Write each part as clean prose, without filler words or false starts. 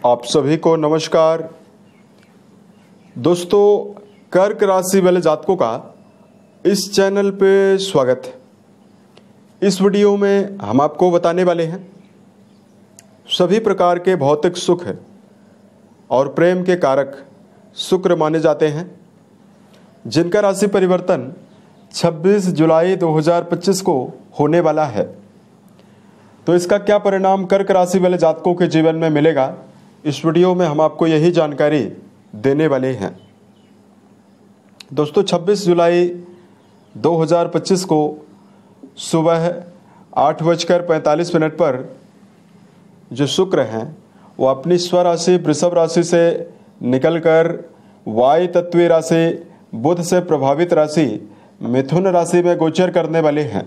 आप सभी को नमस्कार। दोस्तों, कर्क राशि वाले जातकों का इस चैनल पे स्वागत है। इस वीडियो में हम आपको बताने वाले हैं सभी प्रकार के भौतिक सुख और प्रेम के कारक शुक्र माने जाते हैं, जिनका राशि परिवर्तन 26 जुलाई 2025 को होने वाला है। तो इसका क्या परिणाम कर्क राशि वाले जातकों के जीवन में मिलेगा, इस वीडियो में हम आपको यही जानकारी देने वाले हैं। दोस्तों, 26 जुलाई 2025 को सुबह 8:45 पर जो शुक्र हैं वो अपनी स्वराशि वृषभ राशि से निकलकर वायु तत्वीय राशि बुध से प्रभावित राशि मिथुन राशि में गोचर करने वाले हैं।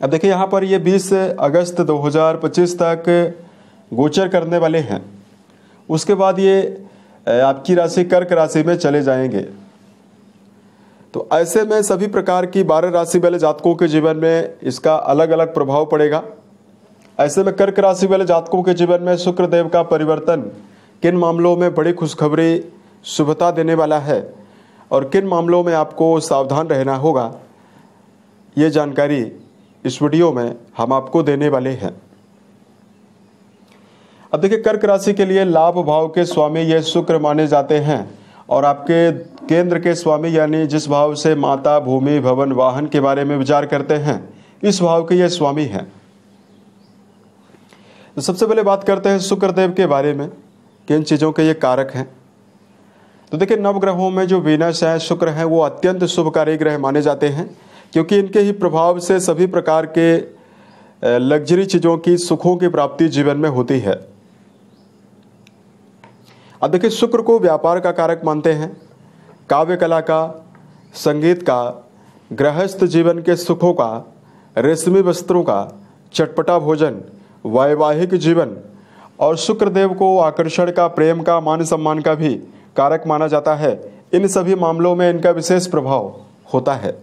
अब देखिए, यहाँ पर ये 20 अगस्त 2025 तक गोचर करने वाले हैं। उसके बाद ये आपकी राशि कर्क राशि में चले जाएंगे। तो ऐसे में सभी प्रकार की 12 राशि वाले जातकों के जीवन में इसका अलग अलग प्रभाव पड़ेगा। ऐसे में कर्क राशि वाले जातकों के जीवन में शुक्र देव का परिवर्तन किन मामलों में बड़ी खुशखबरी शुभता देने वाला है और किन मामलों में आपको सावधान रहना होगा, ये जानकारी इस वीडियो में हम आपको देने वाले हैं। अब देखिए, कर्क राशि के लिए लाभ भाव के स्वामी ये शुक्र माने जाते हैं और आपके केंद्र के स्वामी यानी जिस भाव से माता, भूमि, भवन, वाहन के बारे में विचार करते हैं, इस भाव के ये स्वामी हैं। तो सबसे पहले बात करते हैं शुक्र देव के बारे में, किन चीज़ों के ये कारक हैं। तो देखिए, नवग्रहों में जो वीनस है, शुक्र है, वो अत्यंत शुभकारी ग्रह माने जाते हैं, क्योंकि इनके ही प्रभाव से सभी प्रकार के लग्जरी चीज़ों की, सुखों की प्राप्ति जीवन में होती है। अब देखिए, शुक्र को व्यापार का कारक मानते हैं, काव्य कला का, संगीत का, गृहस्थ जीवन के सुखों का, रेशमी वस्त्रों का, चटपटा भोजन, वैवाहिक जीवन और शुक्र देव को आकर्षण का, प्रेम का, मान सम्मान का भी कारक माना जाता है। इन सभी मामलों में इनका विशेष प्रभाव होता है।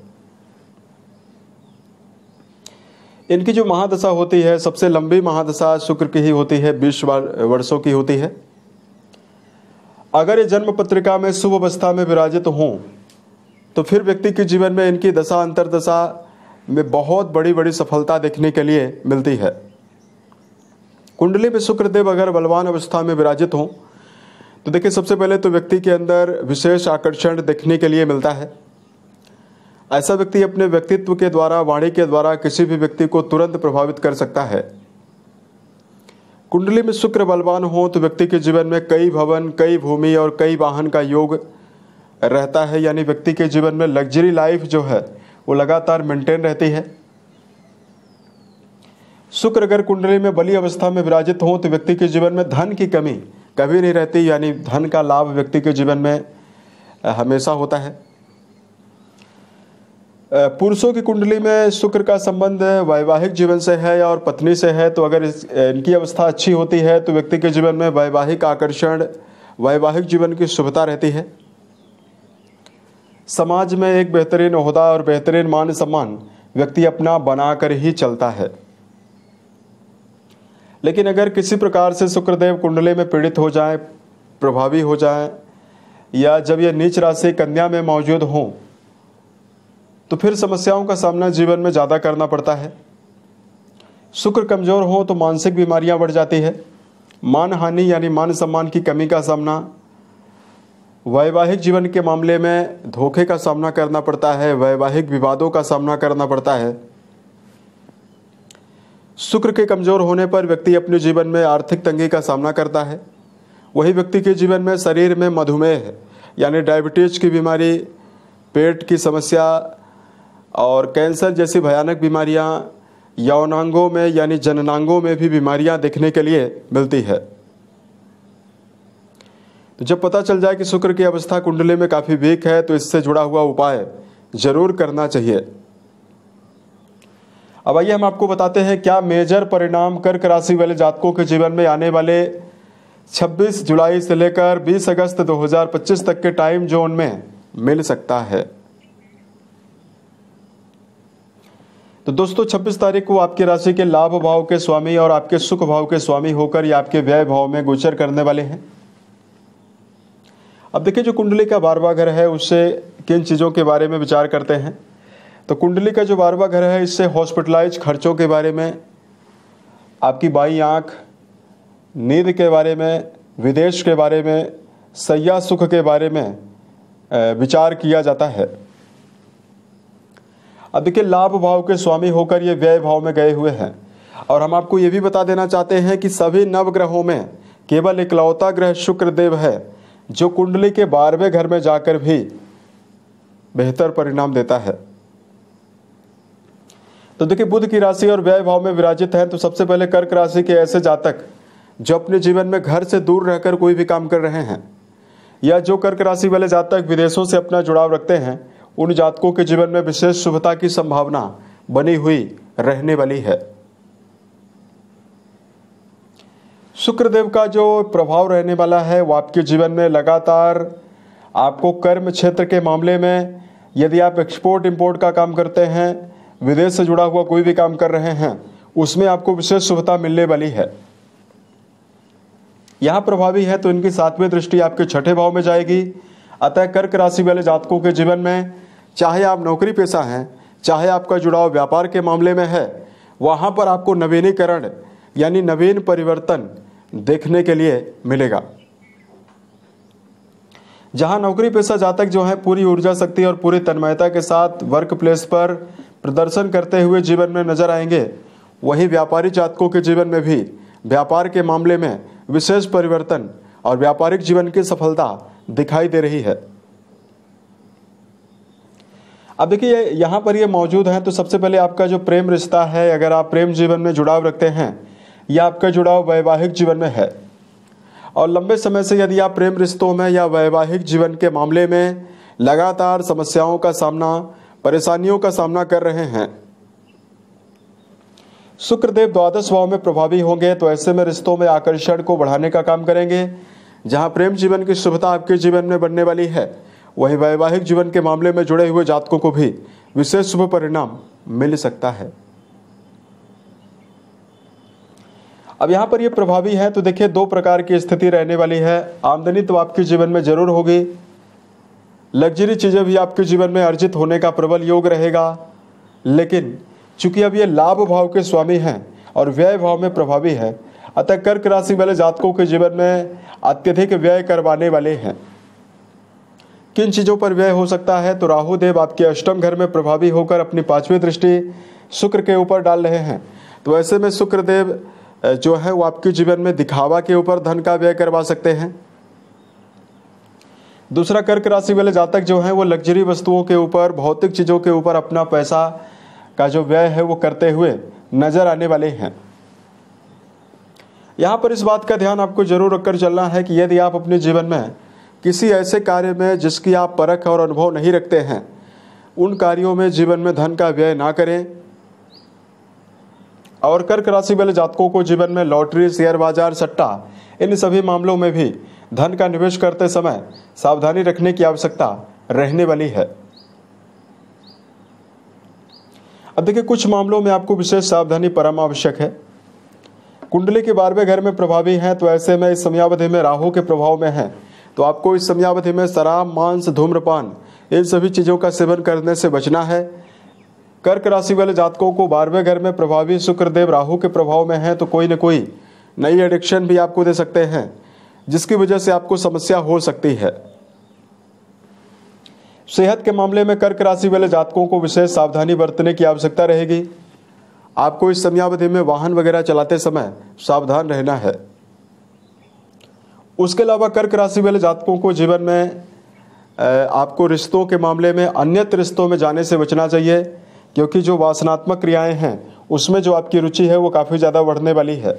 इनकी जो महादशा होती है, सबसे लंबी महादशा शुक्र की ही होती है, 20 वर्षों की होती है। अगर ये जन्म पत्रिका में शुभ अवस्था में विराजित हों तो फिर व्यक्ति के जीवन में इनकी दशा अंतरदशा में बहुत बड़ी बड़ी सफलता देखने के लिए मिलती है। कुंडली में शुक्रदेव अगर बलवान अवस्था में विराजित हों तो देखिए, सबसे पहले तो व्यक्ति के अंदर विशेष आकर्षण देखने के लिए मिलता है। ऐसा व्यक्ति अपने व्यक्तित्व के द्वारा, वाणी के द्वारा किसी भी व्यक्ति को तुरंत प्रभावित कर सकता है। कुंडली में शुक्र बलवान हो तो व्यक्ति के जीवन में कई भवन, कई भूमि और कई वाहन का योग रहता है, यानी व्यक्ति के जीवन में लग्जरी लाइफ जो है वो लगातार मेंटेन रहती है। शुक्र अगर कुंडली में बली अवस्था में विराजित हो तो व्यक्ति के जीवन में धन की कमी कभी नहीं रहती, यानी धन का लाभ व्यक्ति के जीवन में हमेशा होता है। पुरुषों की कुंडली में शुक्र का संबंध वैवाहिक जीवन से है और पत्नी से है, तो अगर इनकी अवस्था अच्छी होती है तो व्यक्ति के जीवन में वैवाहिक आकर्षण, वैवाहिक जीवन की शुभता रहती है। समाज में एक बेहतरीन ओहदा और बेहतरीन मान सम्मान व्यक्ति अपना बनाकर ही चलता है। लेकिन अगर किसी प्रकार से शुक्रदेव कुंडली में पीड़ित हो जाए, प्रभावी हो जाए, या जब यह नीच राशि कन्या में मौजूद हों तो फिर समस्याओं का सामना जीवन में ज़्यादा करना पड़ता है। शुक्र कमज़ोर हो तो मानसिक बीमारियां बढ़ जाती है, मान हानि यानी मान सम्मान की कमी का सामना, वैवाहिक जीवन के मामले में धोखे का सामना करना पड़ता है, वैवाहिक विवादों का सामना करना पड़ता है। शुक्र के कमज़ोर होने पर व्यक्ति अपने जीवन में आर्थिक तंगी का सामना करता है। वही व्यक्ति के जीवन में शरीर में मधुमेह यानी डायबिटीज की बीमारी, पेट की समस्या और कैंसर जैसी भयानक बीमारियां, यौनांगों में यानी जननांगों में भी बीमारियां देखने के लिए मिलती है। तो जब पता चल जाए कि शुक्र की अवस्था कुंडली में काफ़ी वीक है तो इससे जुड़ा हुआ उपाय जरूर करना चाहिए। अब आइए हम आपको बताते हैं क्या मेजर परिणाम कर्क राशि वाले जातकों के जीवन में आने वाले 26 जुलाई से लेकर 20 अगस्त 2025 तक के टाइम जोन में मिल सकता है। तो दोस्तों 26 तारीख को आपकी राशि के लाभ भाव के स्वामी और आपके सुख भाव के स्वामी होकर ये आपके व्यय भाव में गोचर करने वाले हैं। अब देखिए जो कुंडली का 12वां घर है उससे किन चीज़ों के बारे में विचार करते हैं। तो कुंडली का जो 12वां घर है इससे हॉस्पिटलाइज खर्चों के बारे में, आपकी बाई आँख, नींद के बारे में, विदेश के बारे में, सैया सुख के बारे में विचार किया जाता है। अब देखिए लाभ भाव के स्वामी होकर ये व्यय भाव में गए हुए हैं और हम आपको ये भी बता देना चाहते हैं कि सभी नवग्रहों में केवल इकलौता ग्रह शुक्र देव है जो कुंडली के 12वें घर में जाकर भी बेहतर परिणाम देता है। तो देखिए बुध की राशि और व्यय भाव में विराजित है। तो सबसे पहले कर्क राशि के ऐसे जातक जो अपने जीवन में घर से दूर रहकर कोई भी काम कर रहे हैं या जो कर्क राशि वाले जातक विदेशों से अपना जुड़ाव रखते हैं, उन जातकों के जीवन में विशेष शुभता की संभावना बनी हुई रहने वाली है। शुक्रदेव का जो प्रभाव रहने वाला है वो आपके जीवन में लगातार आपको कर्म क्षेत्र के मामले में, यदि आप एक्सपोर्ट इंपोर्ट का काम करते हैं, विदेश से जुड़ा हुआ कोई भी काम कर रहे हैं, उसमें आपको विशेष शुभता मिलने वाली है। यहाँ प्रभावी है तो इनकी 7वीं दृष्टि आपके 6ठे भाव में जाएगी। अतः कर्क राशि वाले जातकों के जीवन में चाहे आप नौकरी पेशा हैं, चाहे आपका जुड़ाव व्यापार के मामले में है, वहाँ पर आपको नवीनीकरण यानी नवीन परिवर्तन देखने के लिए मिलेगा। जहाँ नौकरी पेशा जातक जो है पूरी ऊर्जा शक्ति और पूरी तन्मयता के साथ वर्क प्लेस पर प्रदर्शन करते हुए जीवन में नजर आएंगे, वहीं व्यापारी जातकों के जीवन में भी व्यापार के मामले में विशेष परिवर्तन और व्यापारिक जीवन की सफलता दिखाई दे रही है। अब देखिए यहाँ पर ये मौजूद हैं तो सबसे पहले आपका जो प्रेम रिश्ता है, अगर आप प्रेम जीवन में जुड़ाव रखते हैं या आपका जुड़ाव वैवाहिक जीवन में है और लंबे समय से यदि आप प्रेम रिश्तों में या वैवाहिक जीवन के मामले में लगातार समस्याओं का सामना, परेशानियों का सामना कर रहे हैं, शुक्रदेव 12 भाव में प्रभावी होंगे तो ऐसे में रिश्तों में आकर्षण को बढ़ाने का काम करेंगे। जहां प्रेम जीवन की शुभता आपके जीवन में बनने वाली है, वहीं वैवाहिक जीवन के मामले में जुड़े हुए जातकों को भी विशेष शुभ परिणाम मिल सकता है। अब यहाँ पर ये प्रभावी है तो देखिए 2 प्रकार की स्थिति रहने वाली है। आमदनी तो आपके जीवन में जरूर होगी, लग्जरी चीजें भी आपके जीवन में अर्जित होने का प्रबल योग रहेगा, लेकिन चूंकि अब ये लाभ भाव के स्वामी हैं और व्यय भाव में प्रभावी है, अतः कर्क राशि वाले जातकों के जीवन में अत्यधिक व्यय करवाने वाले हैं। किन चीजों पर व्यय हो सकता है? तो राहु देव आपके अष्टम घर में प्रभावी होकर अपनी 5वीं दृष्टि शुक्र के ऊपर डाल रहे हैं। तो ऐसे में शुक्र देव जो है वो आपके जीवन में दिखावा के ऊपर धन का व्यय करवा सकते हैं। दूसरा, कर्क राशि वाले जातक जो हैं वो लग्जरी वस्तुओं के ऊपर, भौतिक चीजों के ऊपर अपना पैसा का जो व्यय है वो करते हुए नजर आने वाले हैं। यहाँ पर इस बात का ध्यान आपको जरूर रखकर चलना है कि यदि आप अपने जीवन में किसी ऐसे कार्य में जिसकी आप परख और अनुभव नहीं रखते हैं, उन कार्यों में जीवन में धन का व्यय ना करें। और कर्क राशि वाले जातकों को जीवन में लॉटरी, शेयर बाजार, सट्टा, इन सभी मामलों में भी धन का निवेश करते समय सावधानी रखने की आवश्यकता रहने वाली है। अब देखिए कुछ मामलों में आपको विशेष सावधानी परम आवश्यक है। कुंडली के 12वें घर में प्रभावी हैं तो ऐसे में इस समयावधि में राहु के प्रभाव में है तो आपको इस समयावधि में शराब, मांस, धूम्रपान, इन सभी चीजों का सेवन करने से बचना है। कर्क राशि वाले जातकों को 12वें घर में प्रभावी शुक्रदेव राहु के प्रभाव में है तो कोई न कोई नई एडिक्शन भी आपको दे सकते हैं, जिसकी वजह से आपको समस्या हो सकती है। सेहत के मामले में कर्क राशि वाले जातकों को विशेष सावधानी बरतने की आवश्यकता रहेगी। आपको इस समयावधि में वाहन वगैरह चलाते समय सावधान रहना है। उसके अलावा कर्क राशि वाले जातकों को जीवन में आपको रिश्तों के मामले में अन्यत्र रिश्तों में जाने से बचना चाहिए, क्योंकि जो वासनात्मक क्रियाएं हैं उसमें जो आपकी रुचि है वो काफ़ी ज़्यादा बढ़ने वाली है।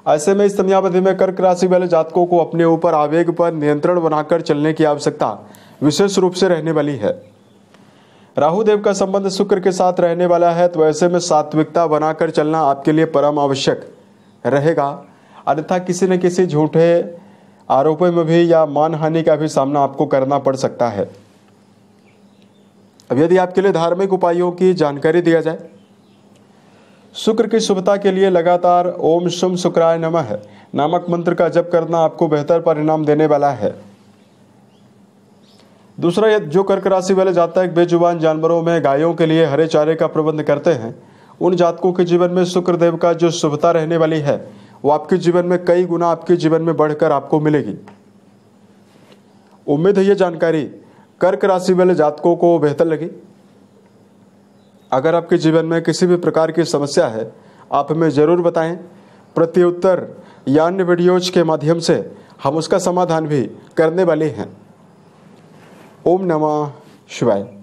ऐसे में इस समयावधि में कर्क राशि वाले जातकों को अपने ऊपर आवेग पर नियंत्रण बनाकर चलने की आवश्यकता विशेष रूप से रहने वाली है। राहु देव का संबंध शुक्र के साथ रहने वाला है तो ऐसे में सात्विकता बनाकर चलना आपके लिए परम आवश्यक रहेगा, अन्यथा किसी न किसी झूठे आरोपों में भी या मानहानि का भी सामना आपको करना पड़ सकता है। अब यदि आपके लिए धार्मिक उपायों की जानकारी दिया जाए शुक्र की शुभता के लिए लगातार ओम शुम शुक्राय नमः नामक मंत्र का जप करना आपको बेहतर परिणाम देने वाला है। दूसरा, जो कर्क राशि वाले जातक बेजुबान जानवरों में गायों के लिए हरे चारे का प्रबंध करते हैं, उन जातकों के जीवन में शुक्र देव का जो शुभता रहने वाली है वो आपके जीवन में कई गुना आपके जीवन में बढ़कर आपको मिलेगी। उम्मीद है ये जानकारी कर्क राशि वाले जातकों को बेहतर लगी। अगर आपके जीवन में किसी भी प्रकार की समस्या है आप हमें जरूर बताएं। प्रत्युत्तर या अन्य वीडियोज के माध्यम से हम उसका समाधान भी करने वाले हैं। ओम नमः शिवाय।